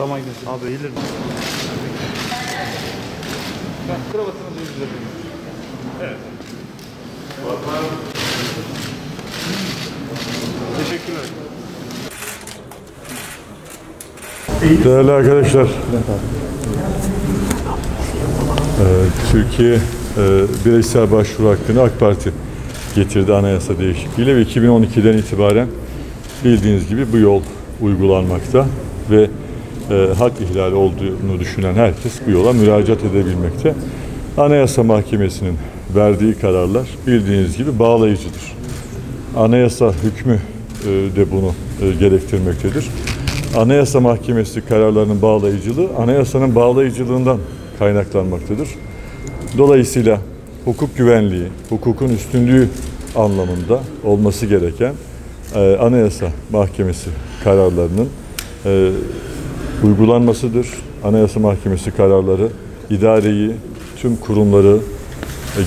Rama gidesin. Abi eğilir mi? Kravatını düzledim. Evet. Teşekkürler. Değerli arkadaşlar, Türkiye bireysel başvuru hakkını AK Parti getirdi anayasa değişikliğiyle ve 2012'den itibaren bildiğiniz gibi bu yol uygulanmakta ve hak ihlali olduğunu düşünen herkes bu yola müracaat edebilmekte. Anayasa Mahkemesi'nin verdiği kararlar bildiğiniz gibi bağlayıcıdır. Anayasa hükmü de bunu gerektirmektedir. Anayasa Mahkemesi kararlarının bağlayıcılığı, anayasanın bağlayıcılığından kaynaklanmaktadır. Dolayısıyla hukuk güvenliği, hukukun üstünlüğü anlamında olması gereken Anayasa Mahkemesi kararlarının uygulanmasıdır. Anayasa Mahkemesi kararları idareyi, tüm kurumları,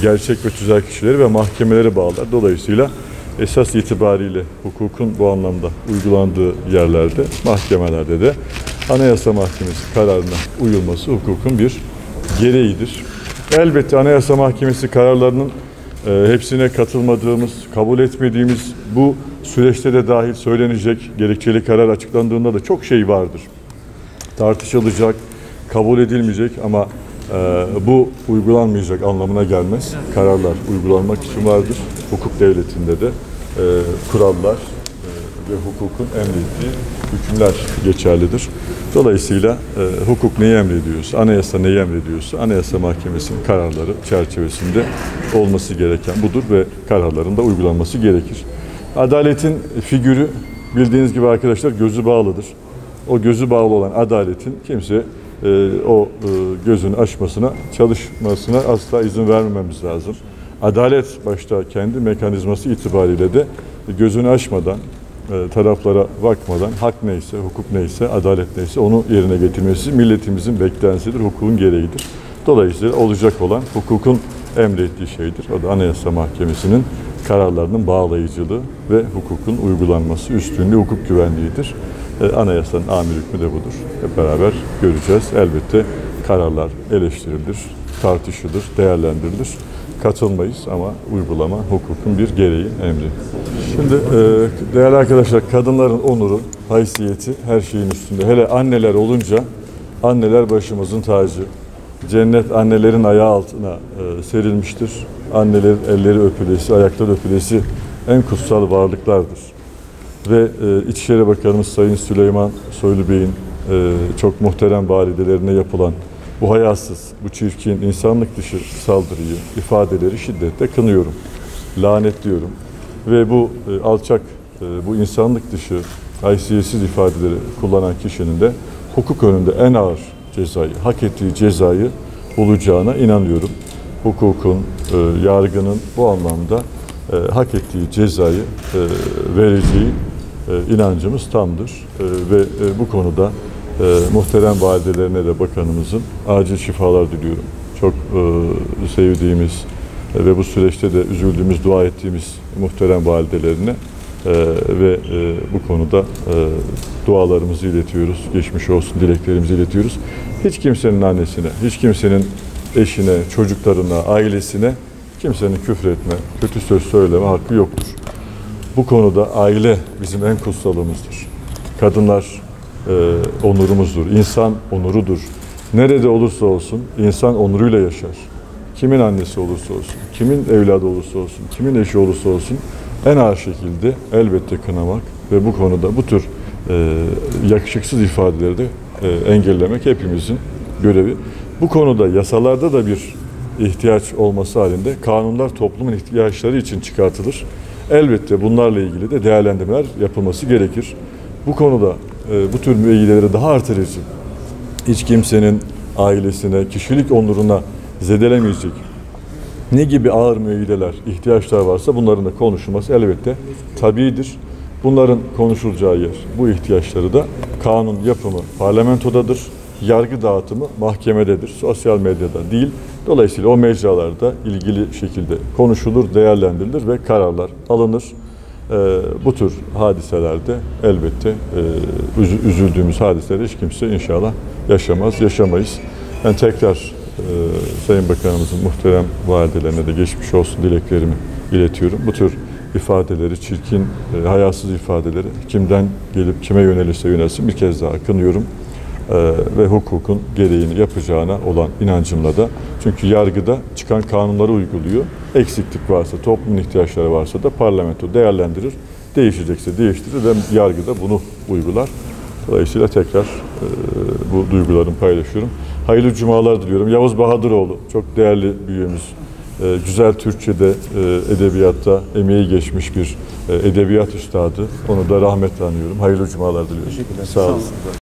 gerçek ve tüzel kişileri ve mahkemeleri bağlar. Dolayısıyla esas itibariyle hukukun bu anlamda uygulandığı yerlerde, mahkemelerde de Anayasa Mahkemesi kararına uyulması hukukun bir gereğidir. Elbette Anayasa Mahkemesi kararlarının hepsine katılmadığımız, kabul etmediğimiz bu süreçte de dahil söylenecek, gerekçeli karar açıklandığında da çok şey vardır. Tartışılacak, kabul edilmeyecek ama bu uygulanmayacak anlamına gelmez. Kararlar uygulanmak için vardır. Hukuk devletinde de kurallar ve hukukun emrettiği hükümler geçerlidir. Dolayısıyla hukuk neyi emrediyorsa, anayasa neyi emrediyorsa Anayasa Mahkemesi'nin kararları çerçevesinde olması gereken budur ve kararların da uygulanması gerekir. Adaletin figürü bildiğiniz gibi arkadaşlar gözü bağlıdır. O gözü bağlı olan adaletin kimse o gözünü açmasına, çalışmasına asla izin vermememiz lazım. Adalet başta kendi mekanizması itibariyle de gözünü açmadan, taraflara bakmadan hak neyse, hukuk neyse, adalet neyse onu yerine getirmesi milletimizin beklentisidir, hukukun gereğidir. Dolayısıyla olacak olan hukukun emrettiği şeydir. O da Anayasa Mahkemesi'nin kararlarının bağlayıcılığı ve hukukun uygulanması, üstünlüğü, hukuk güvenliğidir. Anayasanın amir hükmü de budur. Hep beraber göreceğiz. Elbette kararlar eleştirilir, tartışılır, değerlendirilir. Katılmayız ama uygulama hukukun bir gereği, emri. Şimdi değerli arkadaşlar, kadınların onuru, haysiyeti her şeyin üstünde. Hele anneler olunca anneler başımızın tacı. Cennet annelerin ayağı altına serilmiştir. Annelerin elleri öpülesi, ayakları öpülesi en kutsal varlıklardır. Ve İçişleri Bakanımız Sayın Süleyman Soylu Bey'in çok muhterem validelerine yapılan bu hayasız, bu çirkin, insanlık dışı saldırıyı, ifadeleri şiddetle kınıyorum, lanetliyorum. Ve bu alçak, bu insanlık dışı, haysiyetsiz ifadeleri kullanan kişinin de hukuk önünde en ağır cezayı, hak ettiği cezayı bulacağına inanıyorum. Hukukun, yargının bu anlamda hak ettiği cezayı vereceği inancımız tamdır. Ve bu konuda muhterem validelerine de bakanımızın acil şifalar diliyorum. Çok sevdiğimiz ve bu süreçte de üzüldüğümüz, dua ettiğimiz muhterem validelerine ve bu konuda dualarımızı iletiyoruz. Geçmiş olsun dileklerimizi iletiyoruz. Hiç kimsenin annesine, hiç kimsenin eşine, çocuklarına, ailesine kimsenin küfretme, kötü söz söyleme hakkı yoktur. Bu konuda aile bizim en kutsalımızdır. Kadınlar onurumuzdur, insan onurudur. Nerede olursa olsun insan onuruyla yaşar. Kimin annesi olursa olsun, kimin evladı olursa olsun, kimin eşi olursa olsun en ağır şekilde elbette kınamak ve bu konuda bu tür yakışıksız ifadeleri de engellemek hepimizin görevi. Bu konuda yasalarda da bir ihtiyaç olması halinde kanunlar toplumun ihtiyaçları için çıkartılır. Elbette bunlarla ilgili de değerlendirmeler yapılması gerekir. Bu konuda bu tür müeyyideleri daha artırıcı, hiç kimsenin ailesine, kişilik onuruna zedelemeyecek ne gibi ağır müeyyideler, ihtiyaçlar varsa bunların da konuşulması elbette tabiidir. Bunların konuşulacağı yer, bu ihtiyaçları da kanun yapımı parlamentodadır, yargı dağıtımı mahkemededir, sosyal medyada değil. Dolayısıyla o mecralarda ilgili şekilde konuşulur, değerlendirilir ve kararlar alınır. Bu tür hadiselerde elbette üzüldüğümüz hadiseleri hiç kimse inşallah yaşamayız. Ben tekrar Sayın Bakanımızın muhterem validelerine de geçmiş olsun dileklerimi iletiyorum. Bu tür ifadeleri, çirkin, hayasız ifadeleri kimden gelip kime yönelirse yönelsin bir kez daha kınıyorum. Ve hukukun gereğini yapacağına olan inancımla da, çünkü yargıda çıkan kanunları uyguluyor. Eksiklik varsa, toplumun ihtiyaçları varsa da parlamento değerlendirir. Değişecekse değiştirir ve yargıda bunu uygular. Dolayısıyla tekrar bu duygularımı paylaşıyorum. Hayırlı cumalar diliyorum. Yavuz Bahadıroğlu çok değerli büyüğümüz. Güzel Türkçe'de, edebiyatta emeği geçmiş bir edebiyat üstadı. Onu da rahmetle anıyorum. Hayırlı cumalar diliyorum. Teşekkürler. Sağ olun.